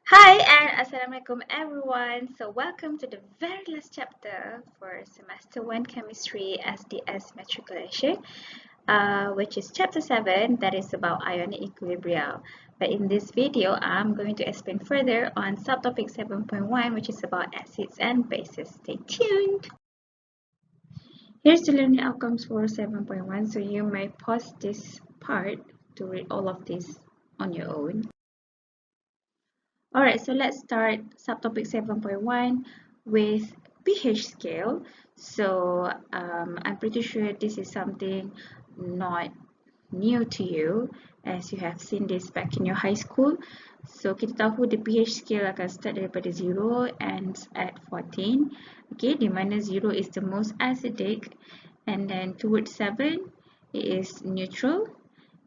Hi and Assalamualaikum everyone. So welcome to the very last chapter for semester 1 chemistry SDS matriculation, which is chapter 7, that is about ionic equilibria. But in this video, I'm going to explain further on subtopic 7.1, which is about acids and bases. Stay tuned. Here's the learning outcomes for 7.1. So you may pause this part to read all of this on your own. Alright, so let's start subtopic 7.1 with pH scale. So I'm pretty sure this is something not new to you, as you have seen this back in your high school. So kita tahu the pH scale akan start daripada 0 and at 14. Okay, di mana 0 is the most acidic, and then towards 7 it is neutral,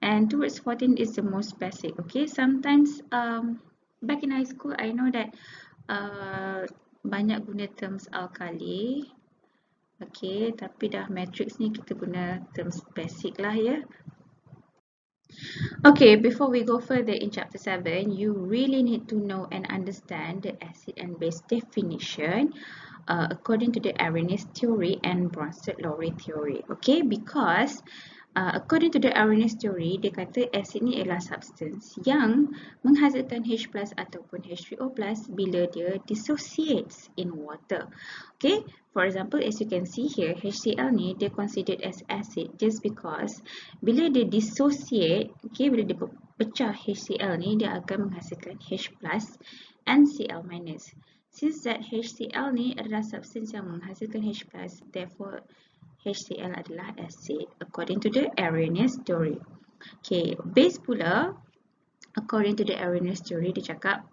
and towards 14 is the most basic. Okay, sometimes back in high school, I know that banyak guna terms alkali. Okay, tapi dah matrix ni kita guna terms basic lah ya. Okay, before we go further in chapter 7, you really need to know and understand the acid and base definition according to the Arrhenius theory and Bronsted-Lowry theory. Okay, because according to the Arrhenius theory, dia kata asid ni ialah substance yang menghasilkan H+ ataupun H3O+ bila dia dissociates in water. Okay, for example, as you can see here, HCl ni dia considered as acid just because bila dia dissociate, okay, bila dia pecah HCl ni, dia akan menghasilkan H+ and Cl-. Since that HCl ni adalah substance yang menghasilkan H+, therefore HCl adalah acid according to the Arrhenius theory. Okay, base pula, according to the Arrhenius theory, dia cakap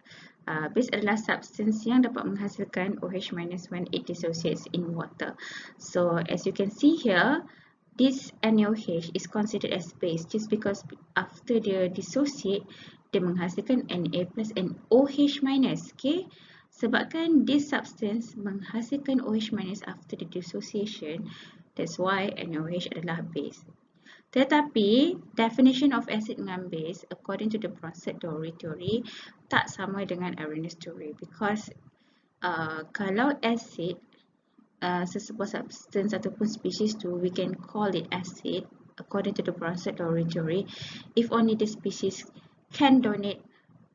base adalah substance yang dapat menghasilkan OH- when it dissociates in water. So as you can see here, this NaOH is considered as base just because after dia dissociate, dia menghasilkan Na plus and OH minus. Okay, sebabkan this substance menghasilkan OH minus after the dissociation, that's why NaOH adalah base. Tetapi, definition of acid dengan base according to the Bronsted-Lowry theory tak sama dengan Arrhenius theory, because kalau acid, sesebuah substance ataupun species tu, we can call it acid according to the Bronsted-Lowry theory if only the species can donate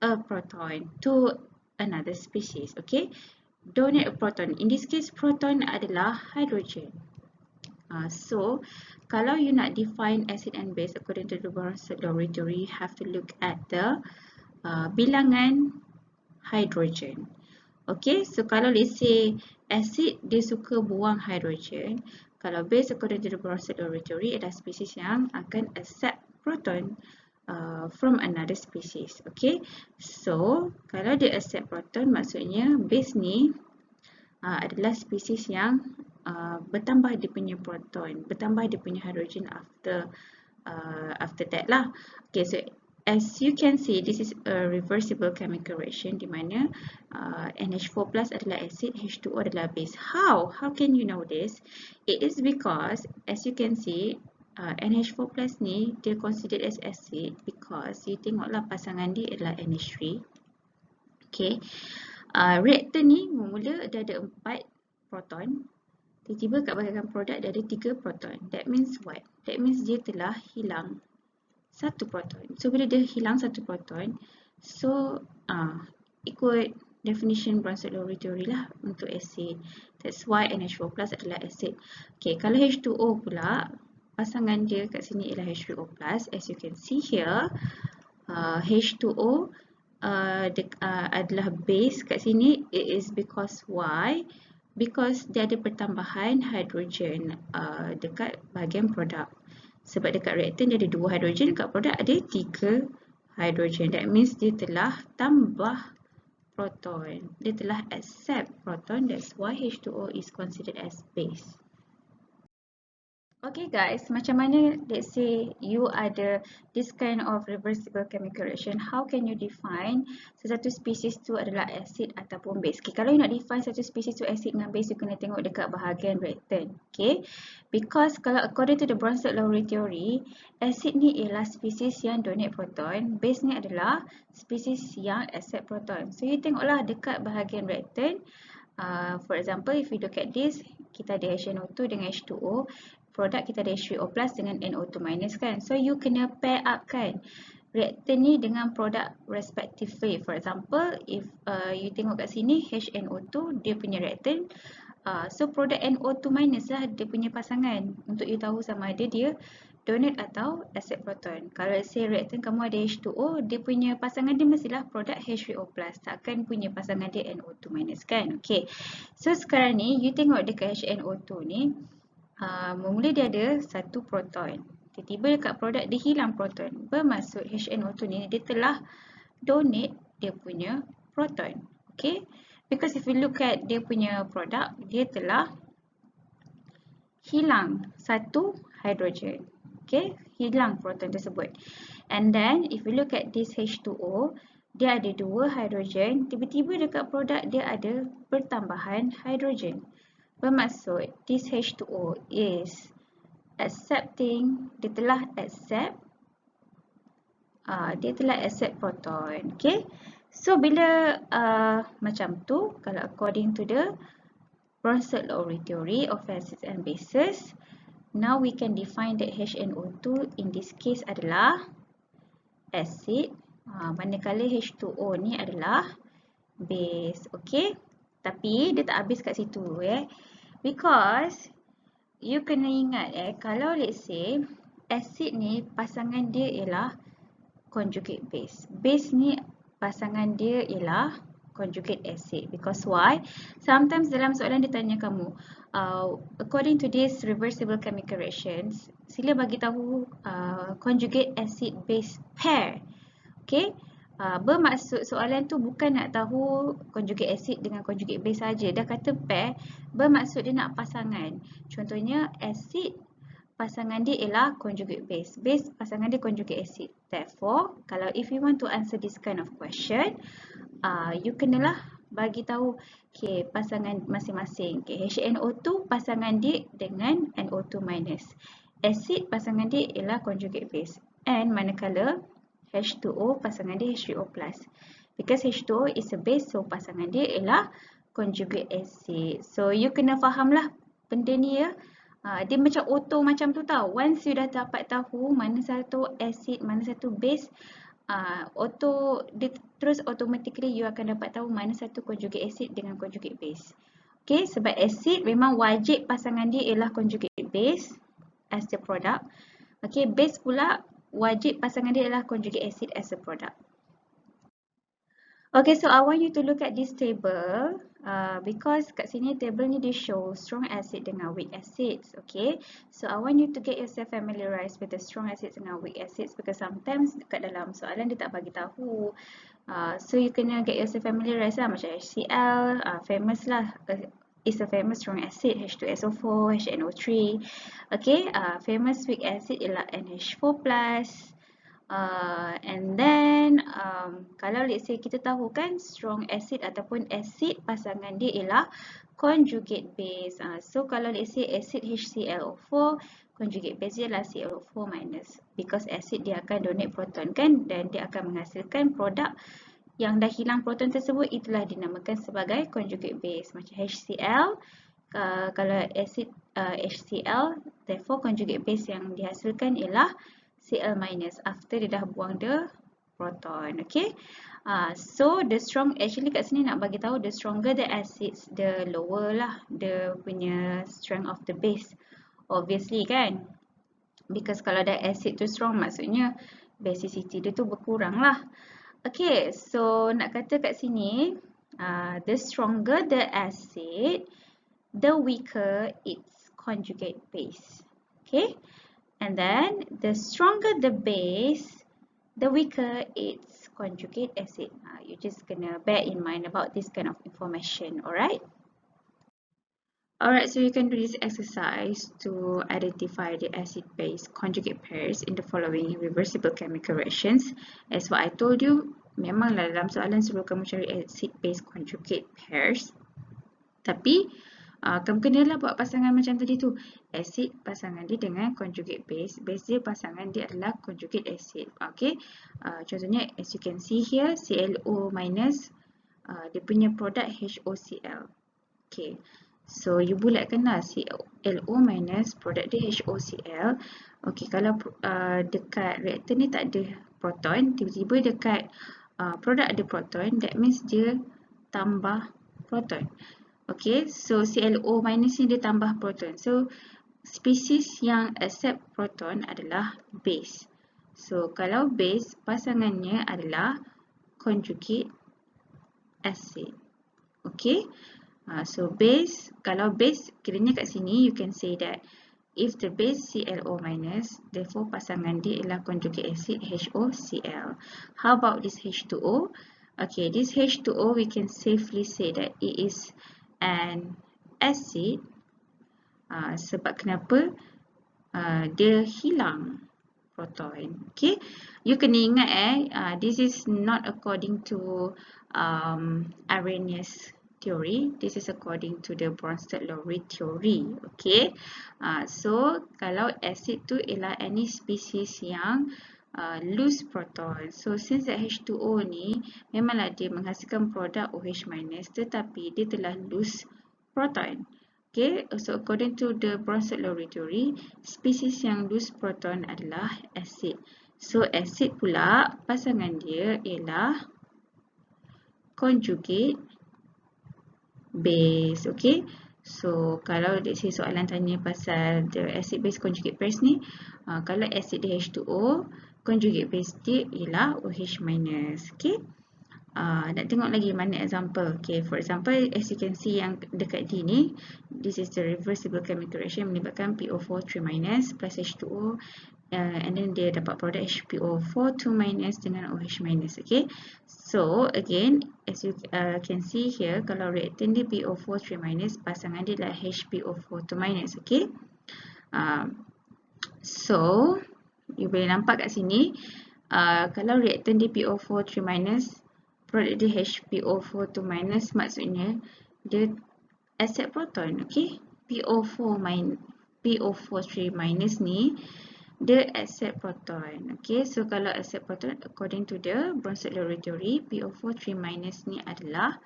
a proton to another species. Okay, donate a proton, in this case proton adalah hydrogen. So kalau you nak define acid and base according to the Reversible theory, you have to look at the bilangan hydrogen. Okay, so kalau let's say acid dia suka buang hydrogen, kalau base according to the Reversible theory adalah spesies yang akan accept proton from another species. Okay, so kalau dia accept proton, maksudnya base ni adalah spesies yang bertambah dia punya proton, bertambah dia punya hydrogen after that lah. Okay, so as you can see, this is a reversible chemical reaction di mana NH4+ adalah acid, H2O adalah base. How can you know this? It is because as you can see, NH4+ ni dia considered as acid because you tengoklah pasangan dia adalah NH3. Okay, reaktor ni mula dia ada 4 proton. Tiba-tiba kat bahagian produk dia ada 3 proton. That means what? That means dia telah hilang 1 proton. So bila dia hilang 1 proton, so ikut definition Bronsted-Lowry theory lah untuk acid. That's why NH4+ adalah acid. Okay, kalau H2O pula, pasangan dia kat sini ialah H3O+. As you can see here, H2O adalah base kat sini. It is because why? Because dia ada pertambahan hydrogen dekat bahagian produk. Sebab dekat reaktan dia ada 2 hydrogen, dekat produk ada 3 hydrogen. That means dia telah tambah proton. Dia telah accept proton. That's why H2O is considered as base. Okay guys, macam mana let's say you ada this kind of reversible chemical reaction, how can you define sesuatu spesies tu adalah acid ataupun base? Okay, kalau you nak define satu spesies tu acid dengan base, you kena tengok dekat bahagian reactant. Okay, because kalau according to the Bronsted-Lowry theory, acid ni ialah spesies yang donate proton, base ni adalah spesies yang accept proton. So you tengoklah dekat bahagian reactant. For example, if we look at this, kita ada HNO2 dengan H2O, produk kita ada H3O plus dengan NO2 minus kan. So you kena pair up kan reactant ni dengan produk respectively. For example, if you tengok kat sini HNO2 dia punya reactant, so produk NO2 minus lah dia punya pasangan untuk you tahu sama ada dia donate atau accept proton. Kalau say reactant kamu ada H2O, dia punya pasangan dia mestilah produk H3O plus, takkan punya pasangan dia NO2 minus kan. Okay, so sekarang ni you tengok dekat HNO2 ni, mula dia ada satu proton. Tiba-tiba dekat produk dia hilang proton. Bermaksud HNO2 ni dia telah donate dia punya proton. Okay, because if we look at dia punya produk, dia telah hilang satu hidrogen. Okay, hilang proton tersebut. And then if we look at this H2O, dia ada dua hidrogen. Tiba-tiba dekat produk dia ada pertambahan hidrogen. Bermaksud this H2O is accepting, dia telah accept proton. Okay, so bila macam tu, kalau according to the Bronsted-Lowry theory of acids and bases, now we can define that HNO2 in this case adalah acid, manakala H2O ni adalah base. Okay, tapi dia tak habis kat situ because you kena ingat kalau let's say acid ni pasangan dia ialah conjugate base, base ni pasangan dia ialah conjugate acid. Because why? Sometimes dalam soalan dia tanya kamu, according to this reversible chemical reactions, sila bagi tahu conjugate acid base pair. Okay, bermaksud soalan tu bukan nak tahu conjugate acid dengan conjugate base saja. Dah kata pair, bermaksud dia nak pasangan. Contohnya acid pasangan dia ialah conjugate base, base pasangan dia conjugate acid. Therefore, kalau if you want to answer this kind of question, you kenalah bagi tahu okay, pasangan masing-masing. Okay, HNO2 pasangan dia dengan NO2 minus. Acid pasangan dia ialah conjugate base. And manakala H2O pasangan dia H3O plus. Because H2O is a base, so pasangan dia ialah conjugate acid. So you kena fahamlah benda ni ya. Dia macam auto macam tu tau. Once you dah dapat tahu mana satu acid, mana satu base, auto dia terus automatically you akan dapat tahu mana satu conjugate acid dengan conjugate base. Okay, sebab acid memang wajib pasangan dia ialah conjugate base as the product. Okay, base pula wajib pasangan dia ialah conjugate acid as a product. Okay, so I want you to look at this table because kat sini table ni dia show strong acid dengan weak acids. Okay, so I want you to get yourself familiarized with the strong acids dengan weak acids because sometimes dekat dalam soalan dia tak bagi tahu. So you kena get yourself familiarized lah, macam HCl, famous lah, is a famous strong acid, H2SO4, HNO3. Okay, famous weak acid ialah NH4+. And then kalau let's say kita tahu kan strong acid ataupun acid pasangan dia ialah conjugate base. So kalau let's say acid HClO4, conjugate base dia ialah ClO4 minus, because acid dia akan donate proton kan, dan dia akan menghasilkan produk yang dah hilang proton tersebut, itulah dinamakan sebagai conjugate base. Macam HCl, kalau acid HCl, therefore conjugate base yang dihasilkan ialah Cl minus after dia dah buang the proton. Okay, so the strong, actually kat sini nak bagi tahu the stronger the acids, the lower lah the punya strength of the base, obviously kan, because kalau the acid tu strong maksudnya basicity dia tu berkurang lah. Okay, so nak kata kat sini the stronger the acid, the weaker its conjugate base. Okay, and then the stronger the base, the weaker its conjugate acid. You just gonna bear in mind about this kind of information, alright? Alright, so you can do this exercise to identify the acid-base conjugate pairs in the following reversible chemical reactions. As what I told you, memanglah dalam soalan suruh kamu cari acid-base conjugate pairs. Tapi, kamu kenalah buat pasangan macam tadi tu. Acid pasangan dia dengan conjugate base. Base dia pasangan dia adalah conjugate acid. Okay. Contohnya, as you can see here, ClO minus, dia punya produk HOCl. Okay. So, you bulatkanlah ClO minus produk dia HOCl. Okay, kalau dekat reaktor ni tak ada proton, tiba-tiba dekat produk ada proton, that means dia tambah proton. Okay, so ClO minus ni dia tambah proton. So, spesies yang accept proton adalah base. So, kalau base, pasangannya adalah conjugate acid. Okay. So base, kalau base kiranya kat sini, you can say that if the base ClO minus, therefore pasangan dia ialah conjugate acid HOCl. How about this H2O? Okay, this H2O we can safely say that it is an acid. Sebab kenapa? Dia hilang proton. Okay, you kena ingat this is not according to Arrhenius theory. This is according to the Bronsted-Lowry theory. Okay. So, kalau acid tu ialah any species yang lose proton. So, since that H2O ni memanglah dia menghasilkan produk OH minus, tetapi dia telah lose proton. Okay. So, according to the Bronsted-Lowry theory, species yang lose proton adalah acid. So, acid pula pasangan dia ialah conjugate base. Okay, so kalau soalan tanya pasal the acid base conjugate pairs ni, kalau acid dia H2O, conjugate base dia ialah OH minus. Okay, nak tengok lagi mana example. Okay, for example, as you can see yang dekat D ni, this is the reversible chemical reaction melibatkan PO4 3- plus H2O, and then dia dapat produk HPO4 2- dengan OH minus. Okay, so again, as you can see here, kalau reactant dia PO4 3- pasangan dia adalah HPO4 2-. Okay, so you boleh nampak kat sini, kalau reactant dia PO4 3-, produk dia HPO4 2-, maksudnya dia accept proton. Okay, PO4 3- ni dia accept proton. Okay, so kalau accept proton, according to the Bronsted-Lowry theory, PO4 3- ni adalah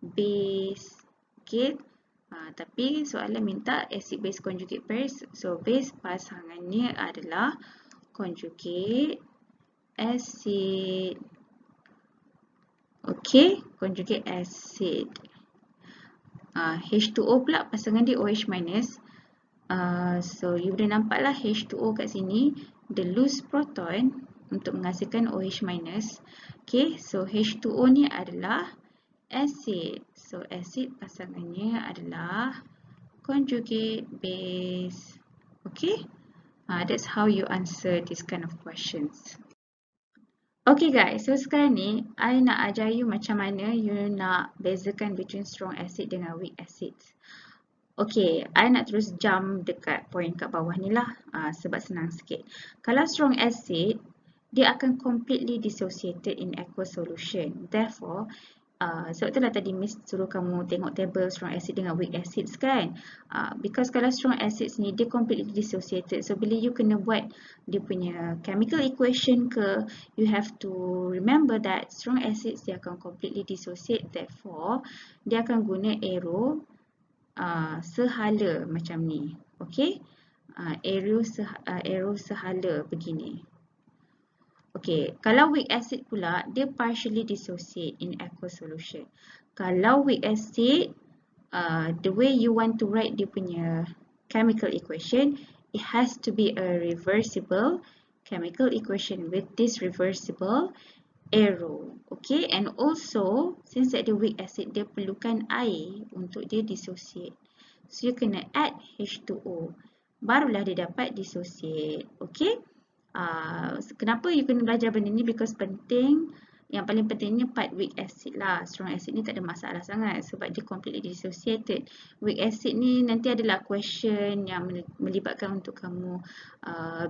base. Okay, tapi soalan minta acid base conjugate pairs. So base pasangannya adalah conjugate acid. Okay, conjugate acid. H2O pula pasangan dia OH minus. So you boleh nampaklah H2O kat sini, dia lose proton untuk menghasilkan OH minus. Okay, so H2O ni adalah acid. So acid pasangannya adalah conjugate base. Okay, that's how you answer this kind of questions. Okay guys, so sekarang ni I nak ajar you macam mana you nak bezakan between strong acid dengan weak acids. Okay, I nak terus jump dekat point kat bawah ni lah, sebab senang sikit. Kalau strong acid, dia akan completely dissociated in aqueous solution. Therefore, sebab itulah tadi Miss suruh kamu tengok table strong acid dengan weak acids kan. Because kalau strong acids ni, dia completely dissociated. So, bila you kena buat dia punya chemical equation ke, you have to remember that strong acids dia akan completely dissociate. Therefore, dia akan guna arrow sehala macam ni. Okay, arrow sehala begini. Okay, kalau weak acid pula, dia partially dissociate in aqueous solution. Kalau weak acid, the way you want to write dia punya chemical equation, it has to be a reversible chemical equation with this reversible arrow. Okay, and also since that the weak acid, dia perlukan air untuk dia dissociate. So you kena add H2O, barulah dia dapat dissociate. Okay, kenapa you kena belajar benda ni? Because penting Yang paling pentingnya part weak acid lah. Strong acid ni tak ada masalah sangat sebab dia completely dissociated. Weak acid ni nanti adalah question yang melibatkan untuk kamu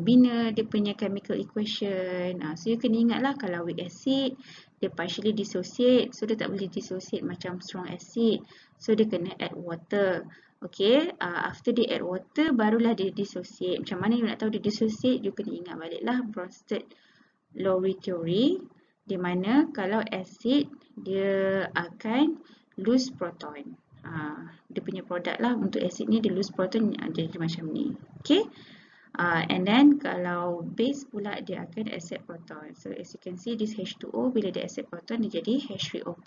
bina dia punya chemical equation. So you kena ingat lah kalau weak acid dia partially dissociate, so dia tak boleh dissociate macam strong acid, so dia kena add water. Okay, after dia add water barulah dia dissociate. Macam mana you nak tahu dia dissociate? You kena ingat baliklah Bronsted-Lowry theory, di mana kalau acid dia akan lose proton. Dia punya produk lah untuk acid ni, dia lose proton jadi macam ni. Okay, and then kalau base pula dia akan accept proton. So as you can see, this H2O bila dia accept proton dia jadi H3O+.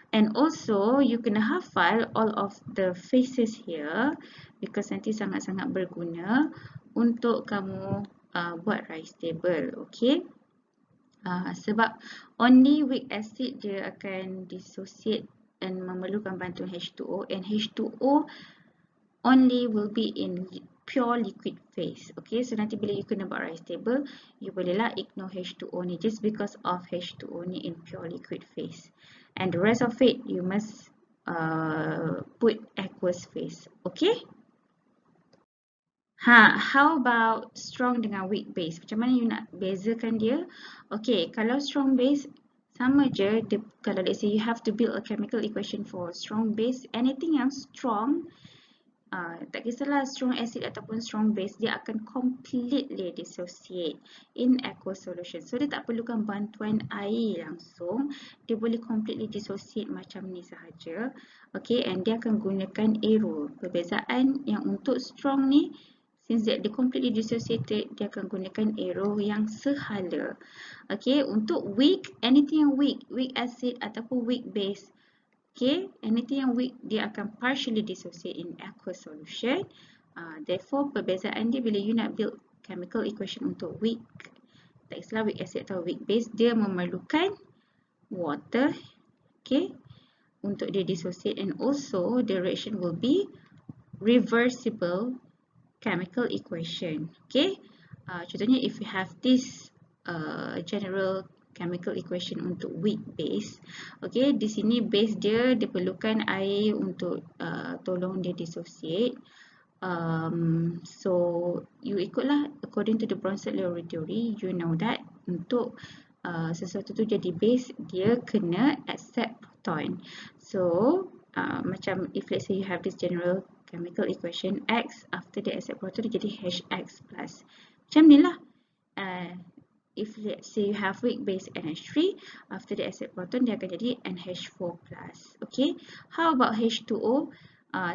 And also you kena hafal all of the phases here because nanti sangat-sangat berguna untuk kamu buat rise table. Okay, sebab only weak acid dia akan dissociate dan memerlukan bantuan H2O, and H2O only will be in pure liquid phase. Okay, so nanti bila you kena buat rise table, you bolehlah ignore H2O ni just because of H2O ni in pure liquid phase, and the rest of it you must put aqueous phase. Okay, how about strong dengan weak base? Macam mana you nak bezakan dia? Okay, kalau strong base sama je, kalau let's say you have to build a chemical equation for strong base, anything yang strong, tak kisahlah strong acid ataupun strong base, dia akan completely dissociate in aqueous solution. So dia tak perlukan bantuan air langsung, dia boleh completely dissociate macam ni sahaja. Okay, and dia akan gunakan arrow. Perbezaan yang untuk strong ni, since dia completely dissociated, dia akan gunakan arrow yang sehala. Okay, untuk weak, anything yang weak acid ataupun weak base, okay, anything yang weak dia akan partially dissociate in aqueous solution. Therefore, perbezaan dia bila you nak build chemical equation untuk weak, tak kisahlah weak acid atau weak base, dia memerlukan water, okay, untuk dia dissociate, and also the reaction will be reversible chemical equation. Okay, contohnya if you have this general chemical equation untuk weak base, okay, di sini base dia perlukan air untuk tolong dia dissociate. So you ikutlah according to the Bronsted-Lowry theory, you know that untuk sesuatu tu jadi base, dia kena accept proton. So macam if let's say you have this general chemical equation, X after the accept proton dia jadi HX+. Macam ni lah. If let's say you have weak base NH3, after the accept proton dia akan jadi NH4+. Okay, how about H2O?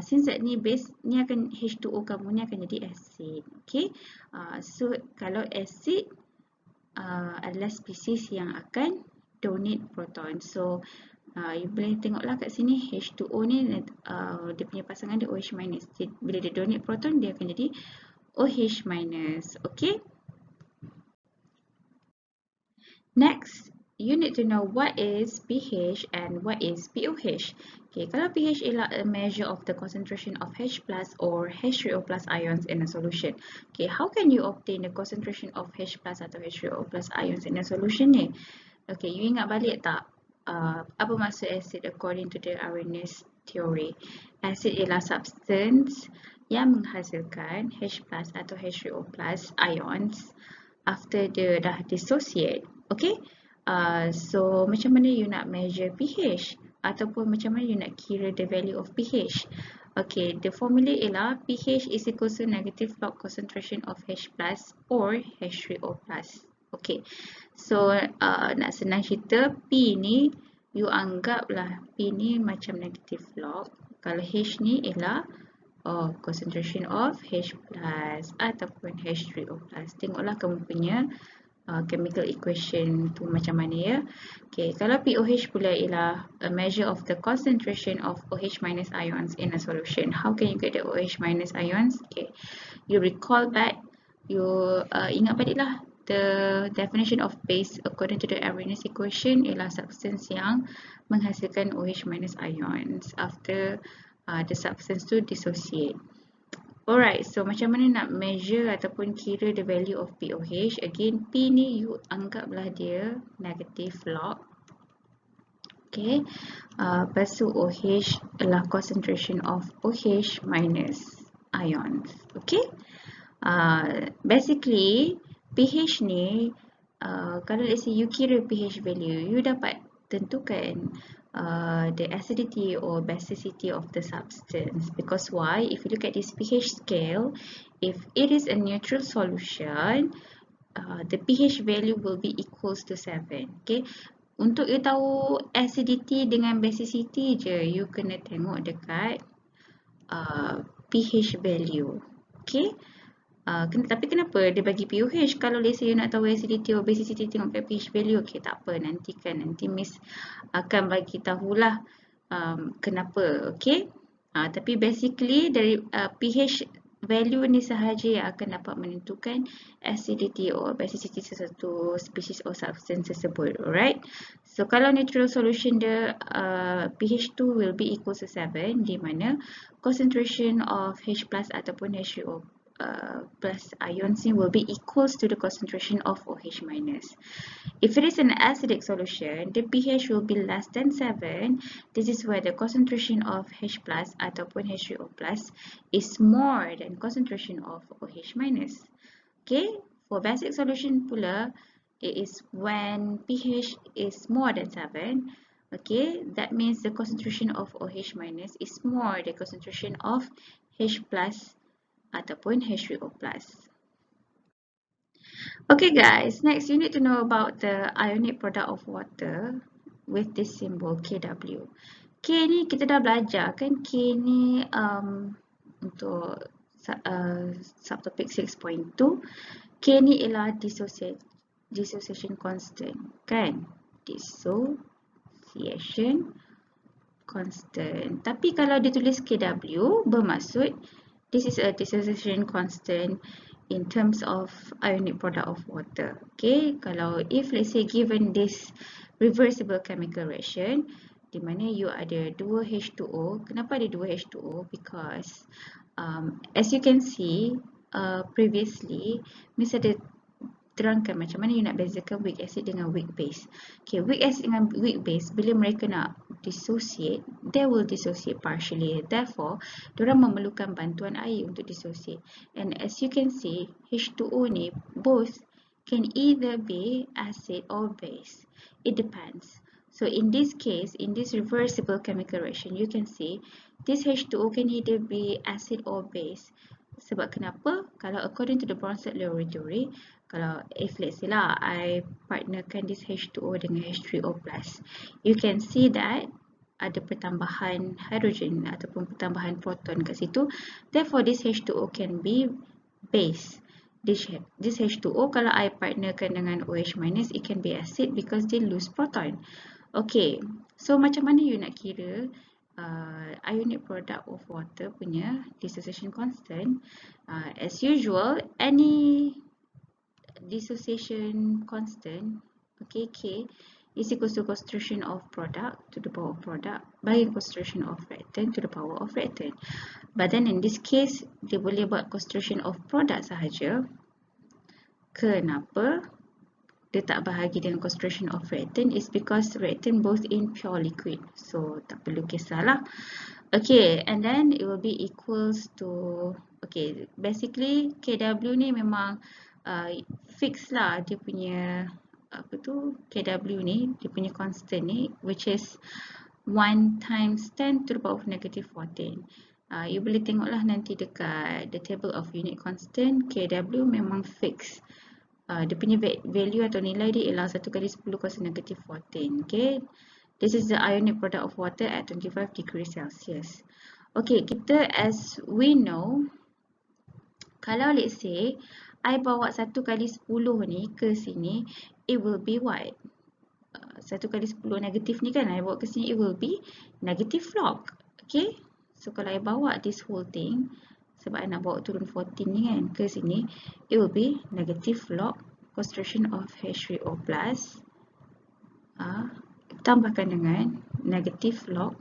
Since that ni base, ni akan H2O kamu ni akan jadi acid. Okay, so kalau acid adalah spesies yang akan donate proton. So you boleh tengoklah kat sini H2O ni dia punya pasangan dia OH-. Bila dia donate proton dia akan jadi OH-. Okay, next you need to know what is pH and what is pOH. Okay, kalau pH ialah a measure of the concentration of H+ or H3O+ ions in a solution. Okay, how can you obtain the concentration of H+ atau H3O+ ions in a solution ni? Okay, you ingat balik tak apa maksud acid according to the Arrhenius theory? Acid ialah substance yang menghasilkan H+ atau H3O+ ions after dia dah dissociate. Okay, so macam mana you nak measure pH ataupun macam mana you nak kira the value of pH? Okay, the formula ialah pH is equal to negative log concentration of H+ or H3O+. Okay, so nak senang cerita, P ni you anggaplah P ni macam negative log. Kalau H ni ialah concentration of H+ ataupun H3O+. Tengoklah kamu punya chemical equation tu macam mana ya. Okay, kalau pOH pula ialah a measure of the concentration of OH- ions in a solution. How can you get the OH- ions? Okay, you recall back, you ingat baliklah the definition of base according to the Arrhenius equation ialah substance yang menghasilkan OH- ions after the substance to dissociate. Alright, so macam mana nak measure ataupun kira the value of POH? Again, P ni you anggaplah dia negative log. Okay, lepas tu OH adalah concentration of OH minus ions. Okay, basically pH ni, kalau let's say you kira pH value, you dapat tentukan the acidity or basicity of the substance. Because why? If you look at this pH scale, if it is a neutral solution, the pH value will be equals to 7. Okay, untuk you tahu acidity dengan basicity je, you kena tengok dekat pH value. Okay, tapi kenapa dia bagi pOH? Kalau let's say you nak tahu acidity or basicity, tengok kat pH value. Okay, tak apa, nanti Miss akan bagi tahulah kenapa. Okay, tapi basically dari pH value ni sahaja yang akan dapat menentukan acidity or basicity sesuatu species or substance tersebut. Alright, so kalau neutral solution dia pH 2 will be equal to 7, di mana concentration of H plus ataupun H3O plus ions will be equals to the concentration of OH minus. If it is an acidic solution, the pH will be less than 7. This is where the concentration of H plus ataupun H3O plus is more than concentration of OH minus. Okay, for basic solution pula, it is when pH is more than 7. Okay, that means the concentration of OH minus is more than concentration of H plus ataupun H3O plus. Okay guys, next you need to know about the ionic product of water with this symbol KW. K ni kita dah belajar kan, K ni untuk subtopic 6.2. K ni ialah dissociation constant kan, dissociation constant. Tapi kalau ditulis KW, bermaksud this is a dissociation constant in terms of ionic product of water. Okay, kalau if let's say given this reversible chemical reaction, di mana you ada 2 H2O. Kenapa ada 2 H2O? Because as you can see previously, Miss ada terangkan macam mana you nak bezakan weak acid dengan weak base. Okay, weak acid dengan weak base, bila mereka nak dissociate, they will dissociate partially. Therefore, diorang memerlukan bantuan air untuk dissociate. And as you can see, H2O ni both can either be acid or base. It depends. So in this case, in this reversible chemical reaction, you can see this H2O can either be acid or base. Sebab kenapa? Kalau according to the Bronsted-Lowry theory, kalau if let's say lah, I partnerkan this H2O dengan H3O+, you can see that ada pertambahan hydrogen ataupun pertambahan proton kat situ. Therefore, this H2O can be base. This H2O, kalau I partnerkan dengan OH minus, it can be acid because they lose proton. Okay, so macam mana you nak kira ionic product of water punya dissociation constant? As usual, any dissociation constant, okay, K is equals to concentration of product to the power of product by concentration of reactant to the power of reactant. But then in this case, dia boleh buat concentration of product sahaja. Kenapa dia tak bahagi dengan concentration of reactant? Is because reactant both in pure liquid, so tak perlu kisahlah. Okay, and then it will be equals to, okay, basically KW ni memang fix lah dia punya apa tu, KW ni dia punya constant ni, which is 1 times 10 to the power of negative 14. You boleh tengoklah nanti dekat the table of unit constant, KW memang fix. Dia punya value atau nilai dia ialah 1 kali 10 kuasa negatif 14. Okay, this is the ionic product of water at 25 degrees Celsius. Okay, kita as we know, kalau let's say I bawa 1 kali 10 ni ke sini, it will be what? 1 kali 10 negatif ni kan, I bawa ke sini, it will be negative log. Okay, so kalau I bawa this whole thing, sebab I nak bawa turun 14 ni kan ke sini, it will be negative log concentration of H3O plus tambahkan dengan negative log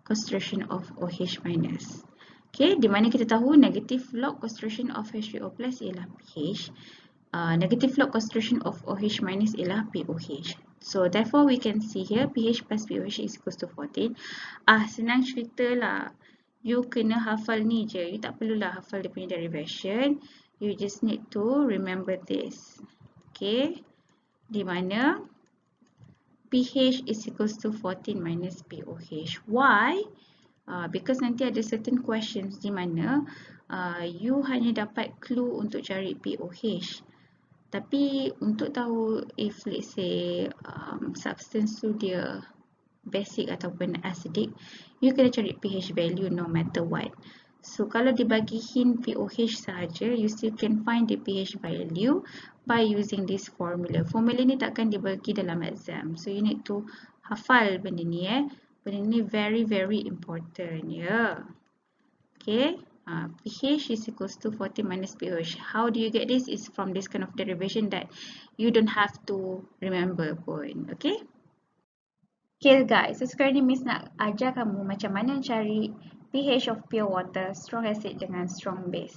concentration of OH minus. Okay, di mana kita tahu negative log concentration of H3O plus ialah pH. Negative log concentration of OH minus ialah POH. So therefore we can see here pH plus POH is equals to 14. Senang cerita lah. You kena hafal ni je. You tak perlulah hafal dia punya derivation. You just need to remember this. Okay. Di mana pH is equals to 14 minus POH. Why? Because nanti ada certain questions di mana you hanya dapat clue untuk cari POH. Tapi untuk tahu if let's say substance tu dia basic ataupun acidic, you kena cari pH value no matter what. So kalau dibagi hint POH sahaja, you still can find the pH value by using this formula. Formula ni takkan dibagi dalam exam. So you need to hafal benda ni Benda ni very important Okay. pH is equals to 14 minus pH. How do you get this? Is from this kind of derivation that you don't have to remember pun. Okay. Okay guys, so sekarang ni Miss nak ajar kamu macam mana cari pH of pure water, strong acid dengan strong base.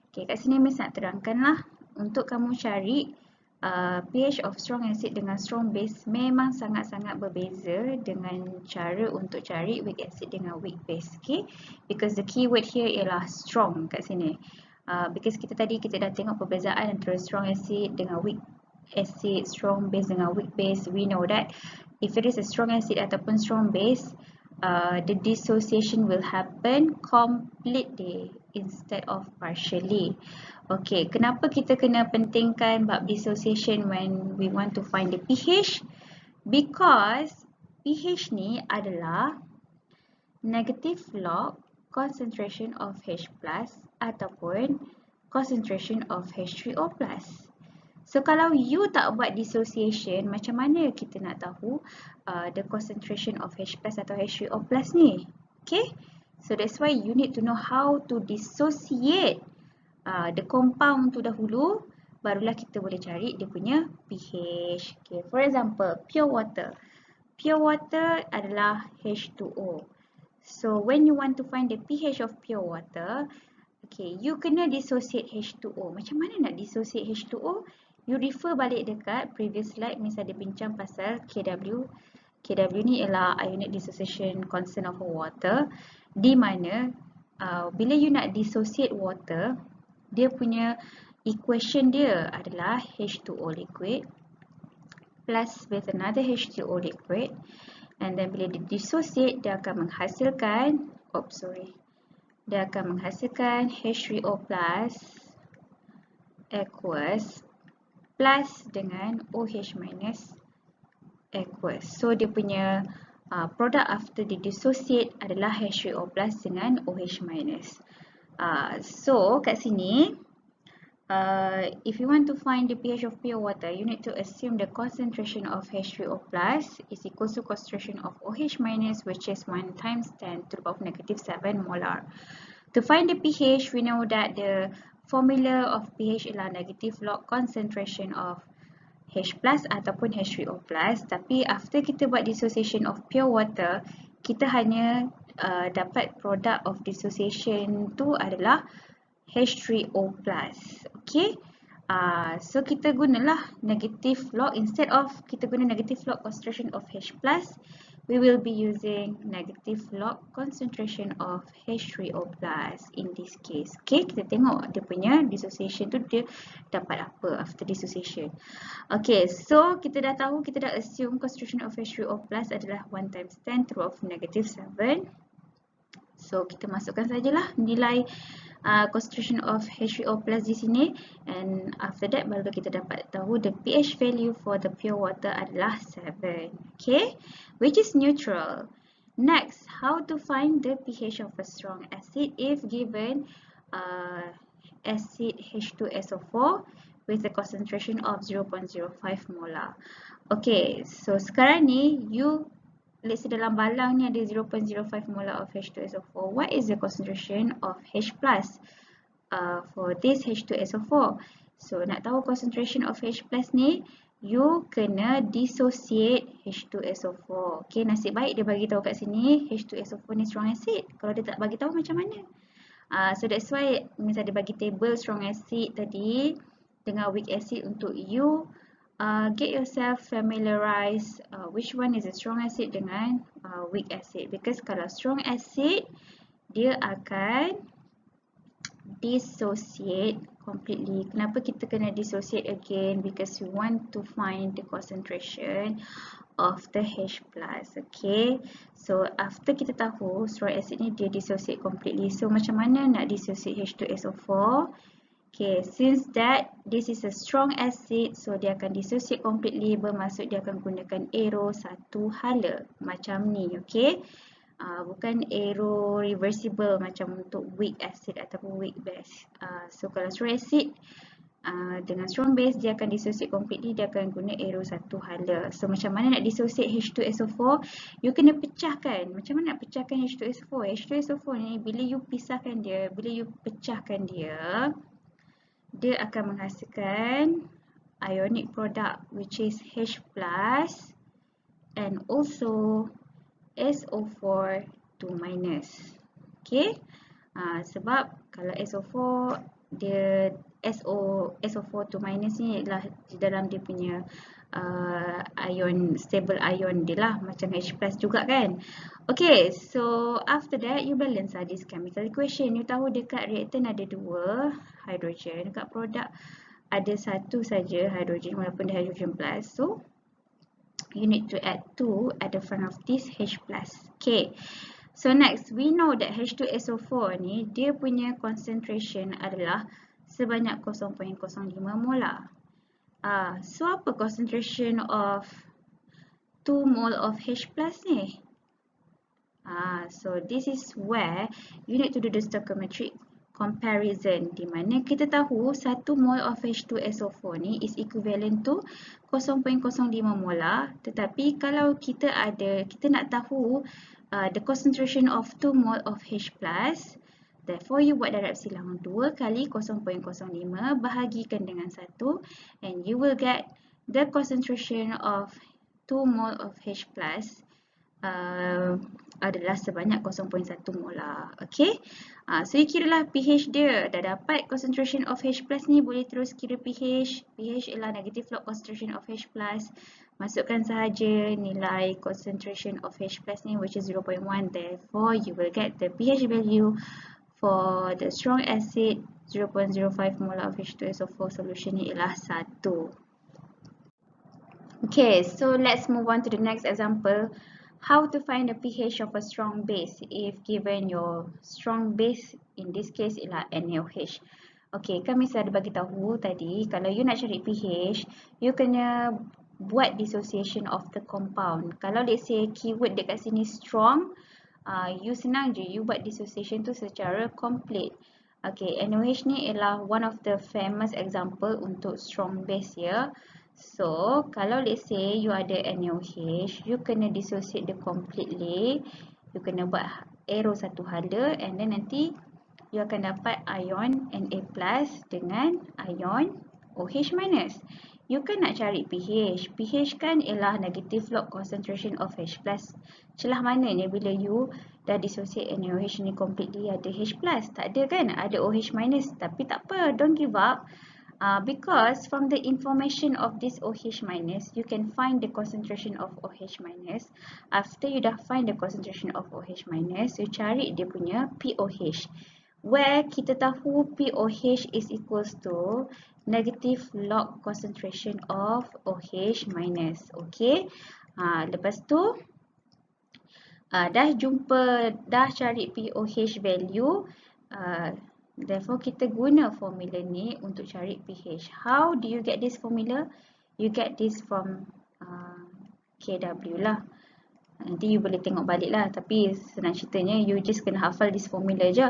Okay, kat sini Miss nak terangkan lah. Untuk kamu cari pH of strong acid dengan strong base memang sangat-sangat berbeza dengan cara untuk cari weak acid dengan weak base. Okay, because the keyword here ialah strong kat sini. Because kita dah tengok perbezaan antara strong acid dengan weak acid, strong base dengan weak base. We know that if it is a strong acid ataupun strong base, the dissociation will happen completely instead of partially. Okay, kenapa kita kena pentingkan bab dissociation when we want to find the pH? Because pH ni adalah negative log concentration of H plus ataupun concentration of H3O plus. So kalau you tak buat dissociation, macam mana kita nak tahu the concentration of H plus atau H3O plus ni? Okay, so that's why you need to know how to dissociate the compound tu dahulu, barulah kita boleh cari dia punya pH. Okay, for example, pure water. Pure water adalah H2O. So when you want to find the pH of pure water, okay, you kena dissociate H2O. Macam mana nak dissociate H2O? You refer balik dekat previous slide, Miss ada bincang pasal KW. KW ni ialah ionic dissociation constant of water, di mana bila you nak dissociate water, dia punya equation dia adalah H2O liquid plus with another H2O liquid, and then bila di dissociate dia akan menghasilkan H3O plus aqueous plus dengan OH minus aqueous. So dia punya product after di dissociate adalah H3O plus dengan OH minus. So kat sini, if you want to find the pH of pure water, you need to assume the concentration of H3O plus is equal to concentration of OH minus, which is 1 times 10 to the power of negative 7 molar. To find the pH, we know that the formula of pH ialah negative log concentration of H plus ataupun H3O plus. Tapi after kita buat dissociation of pure water, kita hanya dapat product of dissociation tu adalah H3O plus. Okay, so kita gunalah negative log. Instead of kita guna negative log concentration of H plus, we will be using negative log concentration of H3O plus in this case. Okay, kita tengok dia punya dissociation tu dia dapat apa after dissociation. Okay, so kita dah tahu, kita dah assume concentration of H3O plus adalah 1 times 10 to the power of negative 7. So kita masukkan sajalah nilai concentration of H3O plus di sini, and after that baru kita dapat tahu the pH value for the pure water adalah 7. Okay, which is neutral. Next, how to find the pH of a strong acid if given acid H2SO4 with a concentration of 0.05 molar. Okay, so sekarang ni let's say dalam balang ni ada 0.05 molar of H2SO4. What is the concentration of H plus for this H2SO4? So nak tahu concentration of H plus ni, you kena dissociate H2SO4. Okay, nasib baik dia bagi tahu kat sini H2SO4 ni strong acid. Kalau dia tak bagi tahu macam mana? So that's why misalnya dia bagi table strong acid tadi dengan weak acid untuk you get yourself familiarize which one is a strong acid dengan weak acid, because kalau strong acid dia akan dissociate completely. Kenapa kita kena dissociate again? Because we want to find the concentration of the H+. Okay, so after kita tahu strong acid ni dia dissociate completely, so macam mana nak dissociate H2SO4? Okay, since that this is a strong acid, so dia akan dissociate completely, bermaksud dia akan gunakan arrow satu hala macam ni. Okay, bukan arrow reversible macam untuk weak acid ataupun weak base. So kalau strong acid dengan strong base dia akan dissociate completely, dia akan guna arrow satu hala. So macam mana nak dissociate H2SO4? You kena pecahkan. Macam mana nak pecahkan H2SO4? H2SO4 ni bila you pisahkan dia, bila you pecahkan dia, dia akan menghasilkan ionic product which is H+ and also SO4 2-. Okay, sebab kalau SO4 dia SO4 2- ni adalah di dalam dia punya ion, stable ion dia lah, macam H+ juga kan. Okay, so after that you balance this chemical equation. You tahu dekat reactant ada 2 hydrogen, dekat produk ada 1 saja hydrogen walaupun dia hydrogen plus. So you need to add 2 at the front of this H+. Okay, so next we know that H2SO4 ni dia punya concentration adalah sebanyak 0.05 molar. So apa concentration of 2 mole of H+ ni? So this is where you need to do the stoichiometric comparison, di mana kita tahu 1 mole of H2SO4 ni is equivalent to 0.05 molar, tetapi kalau kita nak tahu the concentration of 2 mole of H+, therefore you buat darab silang 2 kali 0.05 bahagikan dengan 1 and you will get the concentration of 2 mole of H+ adalah sebanyak 0.1 molar. Okay, so you kiralah pH dia. Dah dapat concentration of H+ ni, boleh terus kira pH. pH ialah negative log concentration of H+. Masukkan sahaja nilai concentration of H+ ni which is 0.1. Therefore you will get the pH value for the strong acid 0.05 molar of H2SO4 solution ni ialah 1. Okay, so let's move on to the next example. How to find the pH of a strong base if given your strong base, in this case ialah NaOH. Okay, kami sudah bagi tahu tadi, kalau you nak cari pH, you kena buat dissociation of the compound. Kalau let's say keyword dekat sini strong, you senang je, you buat dissociation tu secara complete. Okay, NaOH ni ialah one of the famous example untuk strong base ya. So, kalau let's say you ada NaOH, you kena dissociate dia completely. You kena buat arrow satu hala and then nanti you akan dapat ion Na+ dengan ion OH-. You kan nak cari pH. pH kan ialah negative log concentration of H+. Celah mana ni bila you dah dissociate NaOH ni completely ada H+? Tak ada kan? Ada OH-. Tapi tak apa, don't give up. Because from the information of this OH-, you can find the concentration of OH-. After you dah find the concentration of OH-, you cari dia punya POH, where kita tahu POH is equals to negative log concentration of OH-. Okay, lepas tu dah cari POH value, therefore kita guna formula ni untuk cari pH. How do you get this formula? You get this from KW lah. Nanti you boleh tengok balik lah, tapi senang ceritanya you just kena hafal this formula je.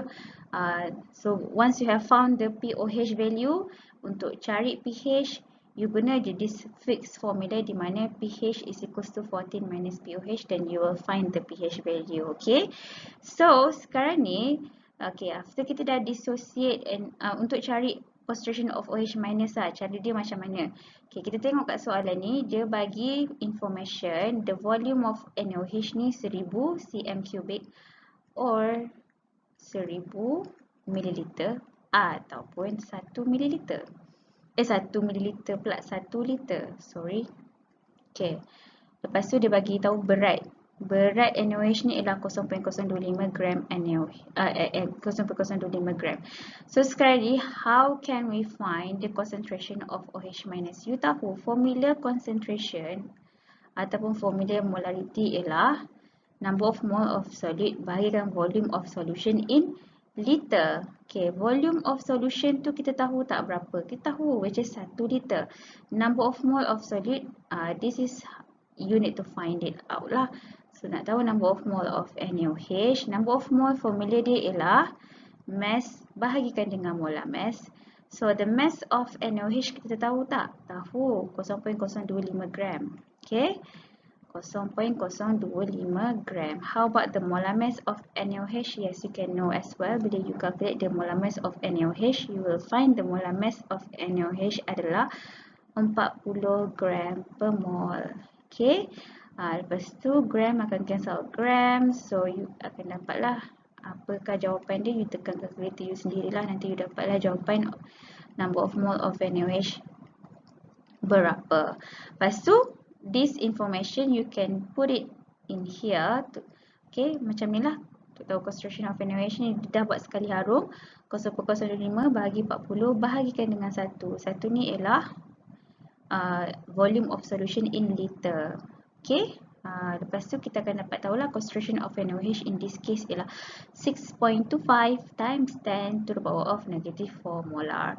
So once you have found the POH value, untuk cari pH you guna je this fixed formula di mana pH is equals to 14 minus POH, then you will find the pH value. Okay, so sekarang ni, okay, after kita dah dissociate and untuk cari concentration of OH- lah, cara dia macam mana? Okay, kita tengok kat soalan ni, dia bagi information the volume of NaOH ni 1000 cm cubic or 1000 mililiter ataupun 1 mililiter. 1 mililiter pula 1 liter. Sorry. Okay. Lepas tu dia bagi tahu berat. Berat NaOH ni ialah 0.025 gram NaOH. 0.025 gram. So sekali, how can we find the concentration of OH minus? You tahu formula concentration ataupun formula molarity ialah number of mole of solid bahagikan volume of solution in liter. Okay, volume of solution tu kita tahu tak berapa? Kita tahu, which is 1 liter. Number of mole of solid, this is you need to find it out lah. So nak tahu number of mole of NaOH, number of mole formula dia ialah mass bahagikan dengan molar mass. So the mass of NaOH kita tahu tak? Tahu, 0.025 gram. Okay, 0.025 gram. How about the molar mass of NaOH? Yes, you can know as well. Bila you calculate the molar mass of NaOH, you will find the molar mass of NaOH adalah 40 gram per mole. Okay. Lepas tu gram akan cancel gram. So you akan dapatlah apakah jawapan dia. You tekan calculator you sendirilah. Nanti you dapatlah jawapan number of mole of NaOH berapa. Lepas tu this information you can put it in here. Okay, macam ni lah. Untuk tahu concentration of NaOH ni dah buat sekali harum. 0.05 bahagi 40 bahagikan dengan 1. 1 ni ialah volume of solution in liter. Okay. Lepas tu kita akan dapat tahulah concentration of NaOH in this case ialah 6.25 times 10 to the power of negative 4 molar.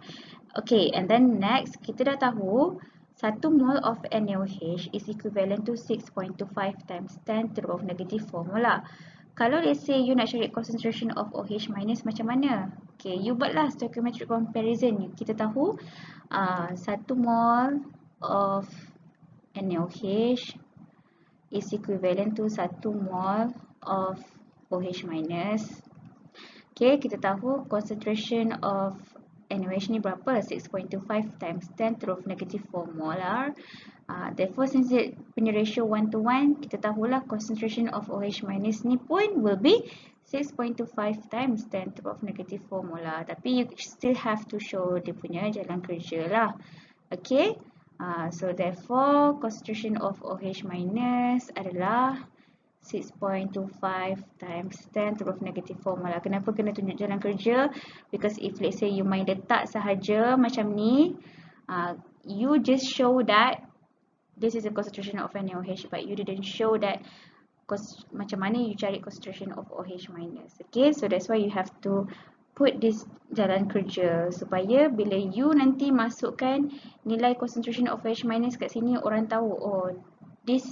Okay, and then next kita dah tahu 1 mole of NaOH is equivalent to 6.25 times 10 to the power of negative 4 molar. Kalau let's say you nak cari concentration of OH minus macam mana? Okay, you buatlah stoichiometric comparison. Kita tahu 1 mole of NaOH is equivalent to 1 mole of OH minus. Okay, kita tahu concentration of NaOH ni berapa? 6.25 times 10 to the power of negative 4 molar. Therefore, since it punya ratio 1 to 1, kita tahulah concentration of OH minus ni pun will be 6.25 times 10 to the power of negative 4 molar. Tapi you still have to show dia punya jalan kerja lah. Okay. So therefore, concentration of OH minus adalah 6.25 times 10 to the power of negative 4 molar. Kenapa kena tunjuk jalan kerja? Because if let's say you main letak sahaja macam ni, you just show that this is the concentration of NaOH, but you didn't show that macam mana you cari concentration of OH minus. Okay, so that's why you have to put this jalan kerja supaya bila you nanti masukkan nilai concentration of OH minus kat sini, orang tahu, oh, this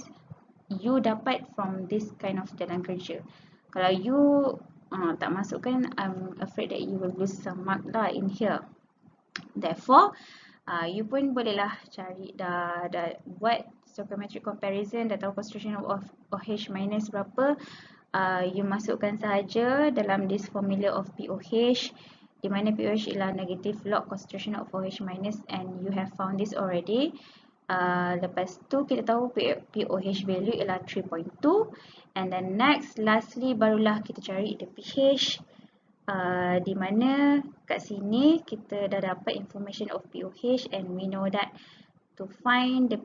you dapat from this kind of jalan kerja. Kalau you tak masukkan, I'm afraid that you will lose some mark lah in here. Therefore, you pun bolehlah cari, dah buat stoichiometric comparison, dah tahu concentration of OH minus berapa. You masukkan sahaja dalam this formula of POH, di mana POH ialah negative log concentration of OH minus, and you have found this already. Lepas tu kita tahu POH value ialah 3.2, and then next lastly barulah kita cari the pH, di mana kat sini kita dah dapat information of POH, and we know that to find the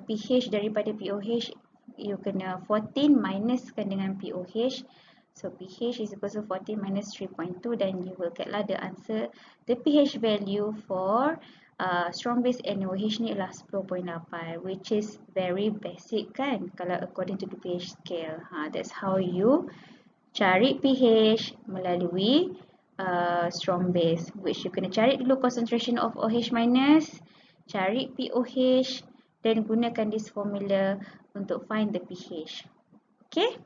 pH daripada POH, you kena 14 minuskan dengan POH. So pH is equal to 14 minus 3.2, then you will get lah the answer. The pH value for strong base NaOH ni ialah 10.8, which is very basic kan, kalau according to the pH scale. That's how you cari pH melalui strong base, which you kena cari dulu concentration of OH minus, cari POH, dan gunakan this formula untuk find the pH. Okay?